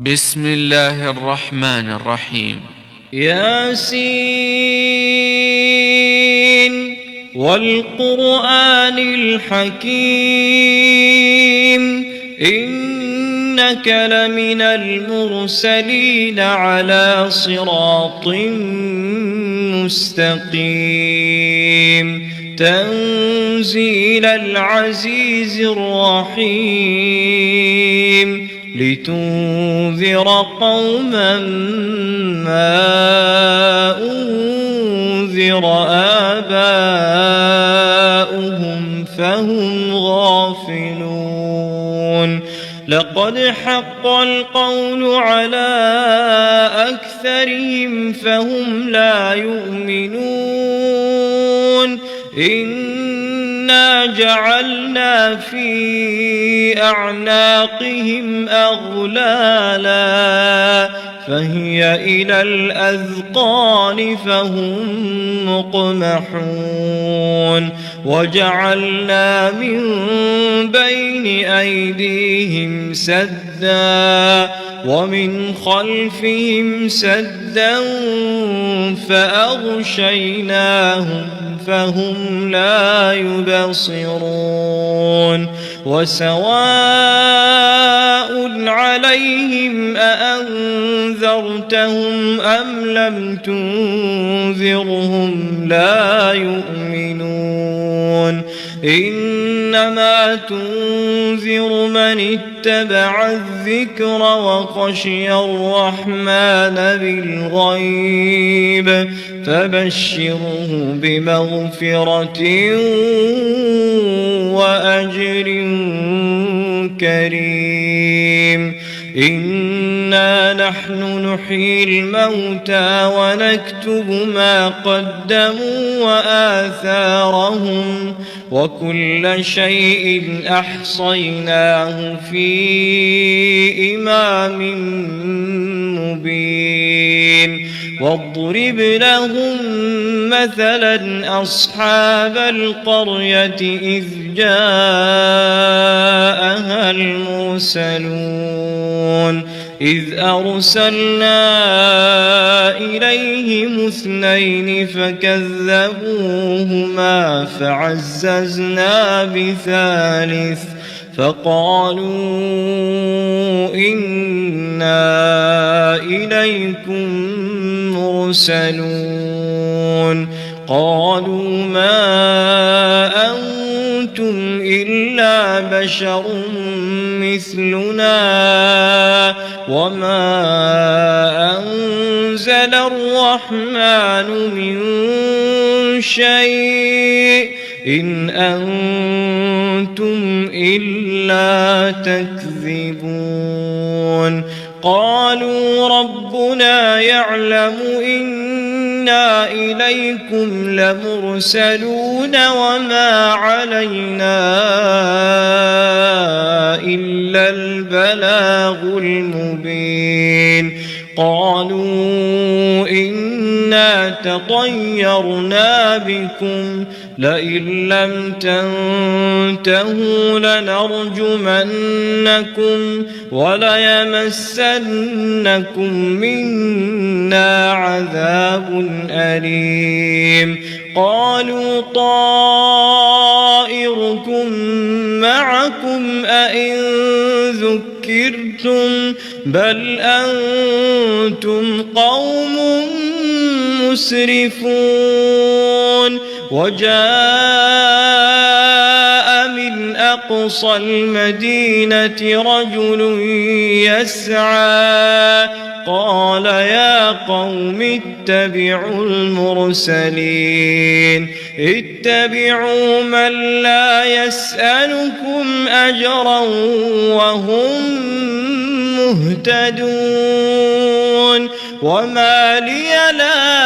بسم الله الرحمن الرحيم. ياسين والقرآن الحكيم إنك لمن المرسلين على صراط مستقيم تنزيل العزيز الرحيم لتنذر قوما ما أنذر آباؤهم فهم غافلون لقد حق القول على أكثرهم فهم لا يؤمنون إنا جعلنا في أعناقهم أغلالا فهي إلى الأذقان فهم مقمحون وجعلنا من بين أيديهم سدا ومن خلفهم سدا فأغشيناهم فهم لا يبصرون وسواء عليهم أأنذرتهم أم لم تنذرهم لا يؤمنون إنما تنذر من اتبع الذكر وخشي الرحمن بالغيب فبشره بمغفرة وأجر كريم إنا نحن نحيي الموتى ونكتب ما قدموا وآثارهم وكل شيء أحصيناه في إمام مبين واضرب لهم مثلا أصحاب القرية إذ جاءها المرسلون إذ أرسلنا إليهم اثنين فكذبوهما فعززنا بثالث فقالوا إنا إليكم مرسلون قالوا ما أنتم إلا بشر مثلنا وما أنزل الرحمن من شيء إن أنتم إلا تكذبون قالوا ربنا يعلم إنا إليكم لمرسلون وما علينا إلا البلاغ المبين قالوا إنا تطيرنا بكم لئن لم تنتهوا لنرجمنكم وليمسنكم منا عذاب أليم قالوا طائركم معكم أئن ذكرتم بل أنتم قوم مسرفون وجاء من أقصى المدينة رجل يسعى قال يا قوم اتبعوا المرسلين اتبعوا من لا يسألكم أجرا وهم مهتدون وما لي لا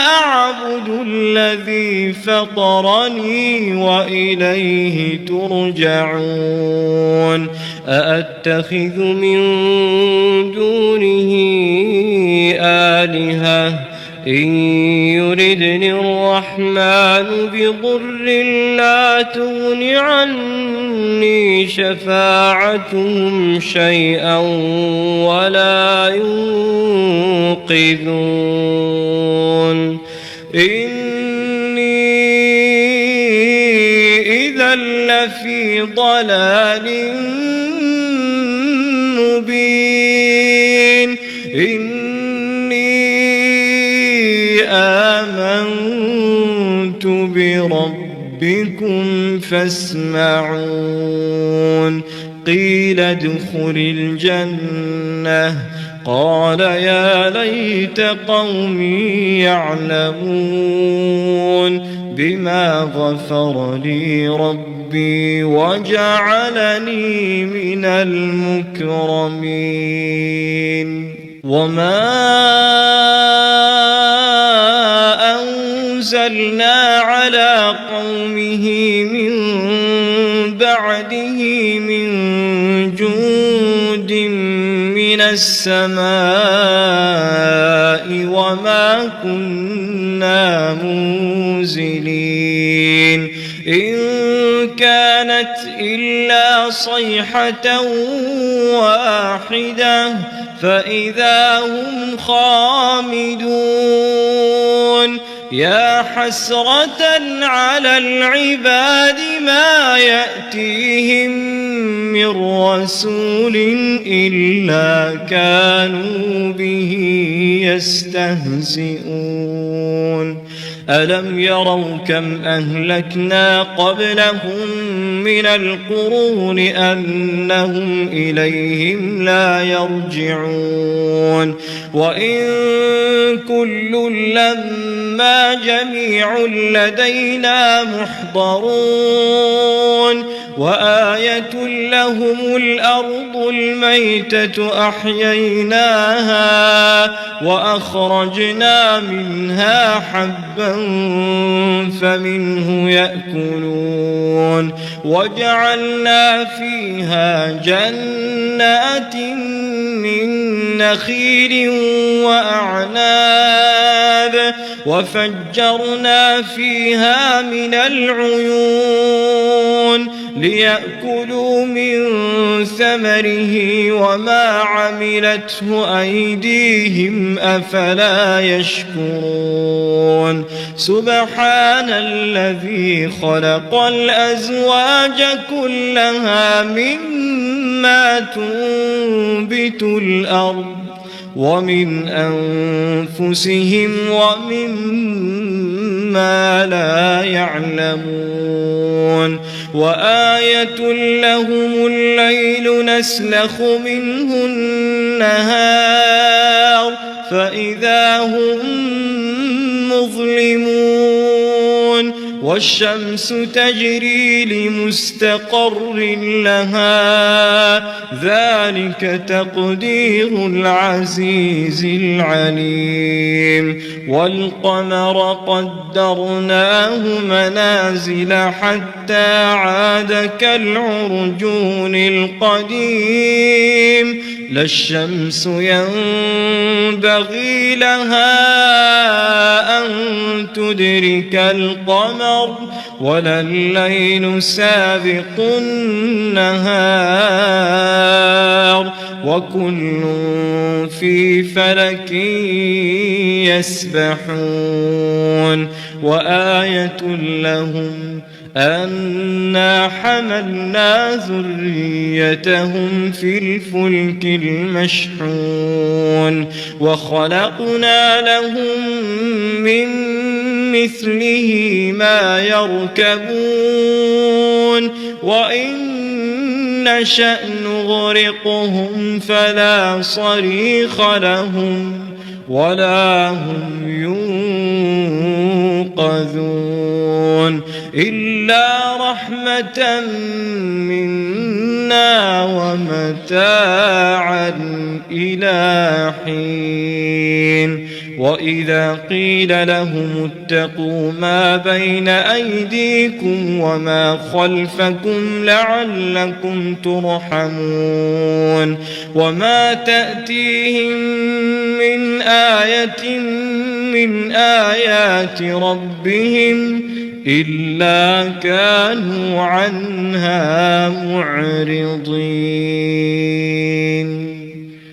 أعبد الذي فطرني وإليه ترجعون أأتخذ من دونه آلهة إن يردني الرحمن الرحمن بضر لا تغن عني شفاعتهم شيئا ولا ينقذون إني إذا لفي ضلال مبين إني آمنت بربكم فاسمعون قيل ادخل الجنة قال يا ليت قومي يعلمون بما غفر لي ربي وجعلني من المكرمين وما أنزلنا على قومه من بعده من جند من السماء وما كنا منزلين إن كانت إلا صيحة واحدة فإذا هم خامدون يا حسرة على العباد ما يأتيهم من رسول إلا كانوا به يستهزئون ألم يروا كم أهلكنا قبلهم من القرون أنهم إليهم لا يرجعون وإن كل لما جميع لدينا محضرون وآية لهم الأرض الميتة أحييناها وأخرجنا منها حبا فمنه يأكلون وجعلنا فيها جنات من نخيل وأعناب وفجرنا فيها من العيون ليأكلوا من ثمره وما عملته أيديهم أفلا يشكرون سبحان الذي خلق الأزواج كلها مما تنبت الأرض ومن أنفسهم ومما لا يعلمون وآية لهم الليل نسلخ منه النهار فإذا هم مظلمون والشمس تجري لمستقر لها ذلك تقدير العزيز العليم والقمر قدرناه منازل حتى عاد كالعرجون القديم لا الشمس ينبغي لها أن تدرك القمر ولا الليل سابق النهار وكل في فلك يسبحون وآية لهم أنا حملنا ذريتهم في الفلك المشحون وخلقنا لهم من مثله ما يركبون وإن نشأ نغرقهم فلا صريخ لهم ولا هم ينقذون إلا رحمة منا ومتاعا إلى حين وإذا قيل لهم اتقوا ما بين أيديكم وما خلفكم لعلكم ترحمون وما تأتيهم من آية من آيات ربهم إلا كانوا عنها معرضين.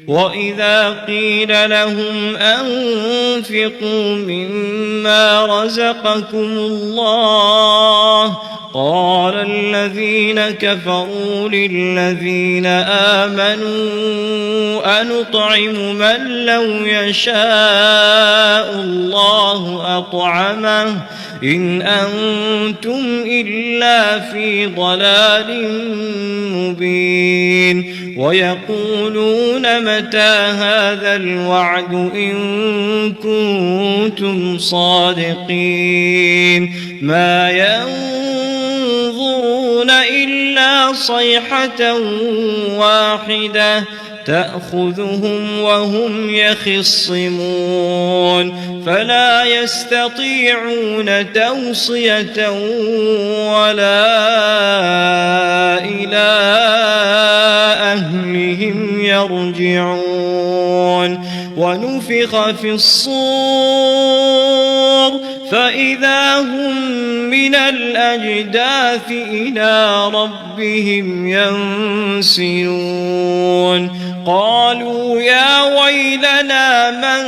وإذا قيل لهم أنفقوا مما رزقكم الله قال الذين كفروا للذين آمنوا أنطعم من لو يشاء الله أطعمه إن أنتم إلا في ضلال مبين. ويقولون متى هذا الوعد إن كنتم صادقين ما ينظرون إلا صيحة واحدة تأخذهم وهم يخصمون فلا يستطيعون توصية ولا إلى أهلهم يرجعون. ونفخ في الصور فإذا هم من الأجداث إلى ربهم ينسلون قالوا يا ويلنا من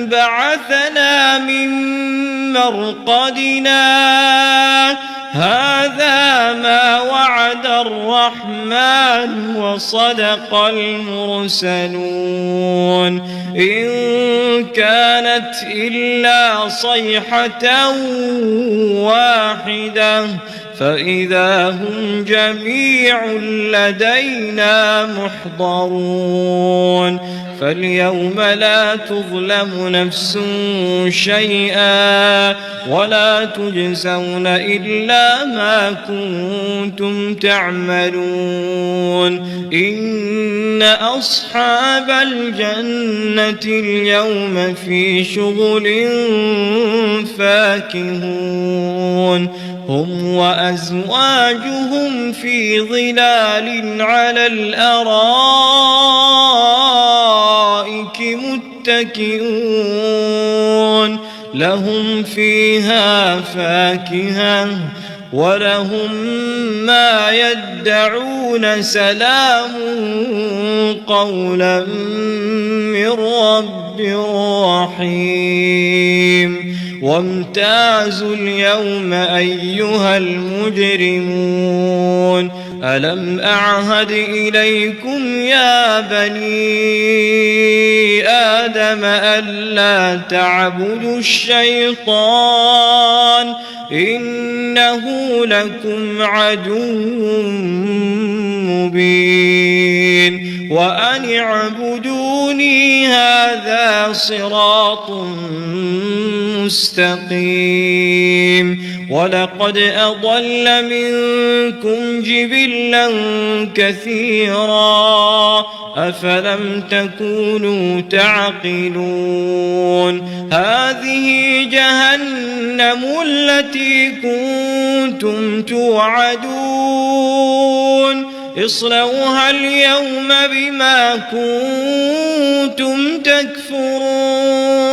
بعثنا من مرقدنا هذا ما وعد الرحمن وصدق المرسلون إن كانت إلا صيحة واحدة فإذا هم جميع لدينا محضرون. فاليوم لا تظلم نفس شيئا ولا تجزون إلا ما كنتم تعملون. إن أصحاب الجنة اليوم في شغل فاكهون هم وأزواجهم في ظلال على الأرائك متكئون لهم فيها فاكهة ولهم ما يدعون سلام قولا من رب رحيم. وامتازوا اليوم أيها المجرمون ألم أعهد إليكم يا بني آدم ألا تعبدوا الشيطان إنه لكم عدو مبين وأن اعبدوني هذا صراط مستقيم. ولقد أضل منكم جبلا كثيرا أفلم تكونوا تعقلون. هذه جهنم التي كنتم توعدون اصلوها اليوم بما كنتم تكفرون.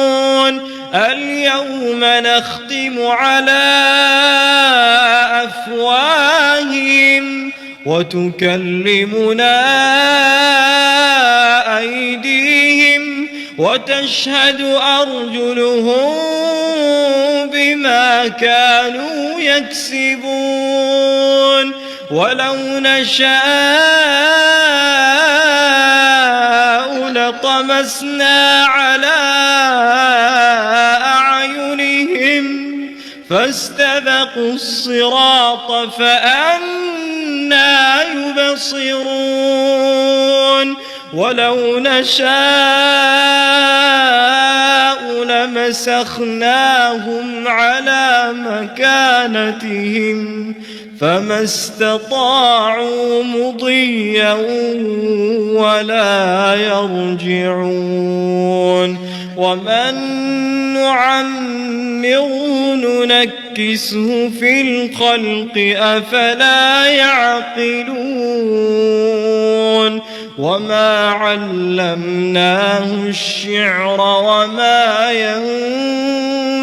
اليوم نختم على أفواههم وتكلمنا أيديهم وتشهد أرجلهم بما كانوا يكسبون. ولو نشاء لطمسنا على أعينهم فاستبقوا الصراط فأنى يبصرون. ولو نشاء لمسخناهم على مكانتهم فما استطاعوا مضيا ولا يرجعون. ومن نعمره ننكسه في الخلق أفلا يعقلون. وما علمناه الشعر وما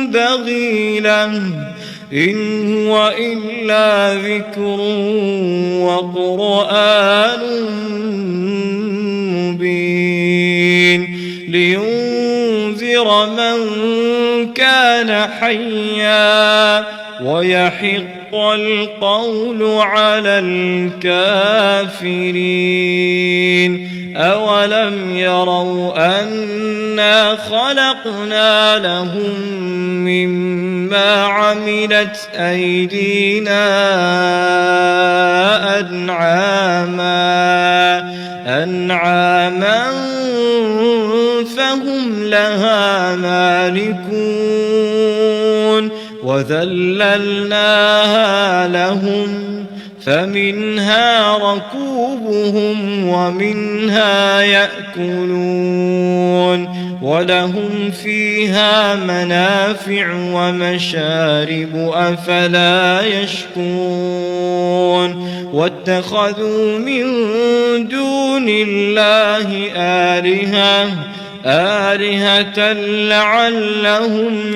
ينبغي له إن هو إلا ذكر وقرآن مبين لينذر من كان حيا ويحق القول على الكافرين أولم يروا أنا خلقنا لهم مما عملت أيدينا أنعاما فهم لها مالكون وذللناها لهم فمنها ركوبهم ومنها يأكلون ولهم فيها منافع ومشارب أفلا يشكرون واتخذوا من دون الله آلهة لعلهم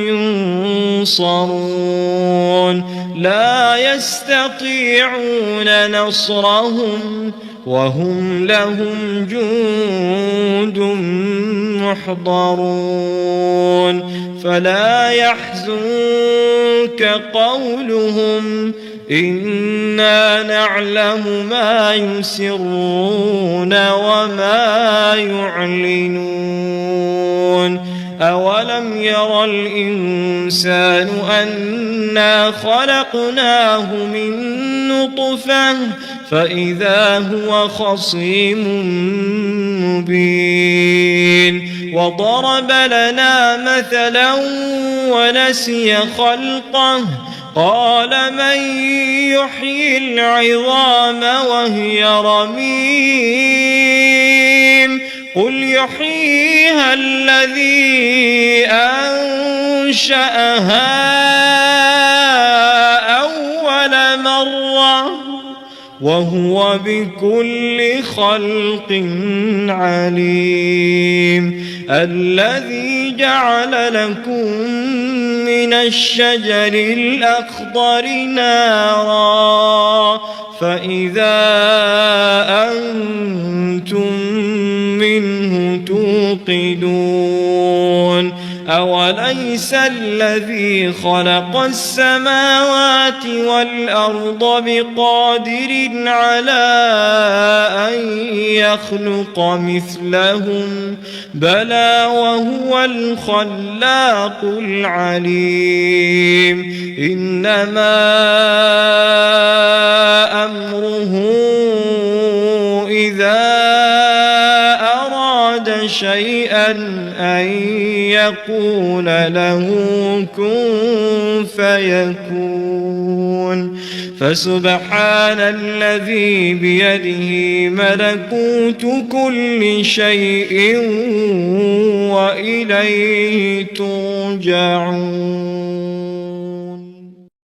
ينصرون لا يستطيعون نصرهم وهم لهم جند محضرون فلا يحزنك قولهم إنا نعلم ما يسرون وما يعلنون أولم ير الإنسان أنا خلقناه من نطفة فإذا هو خصيم مبين وضرب لنا مثلا ونسي خلقه قال من يحيي العظام وهي رميم قل يحييها الذي أنشأها أول مرة وهو بكل خلق عليم الذي جعل لكم من الشجر الأخضر نارا فإذا أنتم منه توقدون أوليس الذي خلق السماوات والأرض بقادر على أن يخلق مثلهم بلى وهو الخلاق العليم إنما أمره إذا أراد شيئا أن يقول له كن فيكون فسبحان الذي بيده ملكوت كل شيء وإليه ترجعون.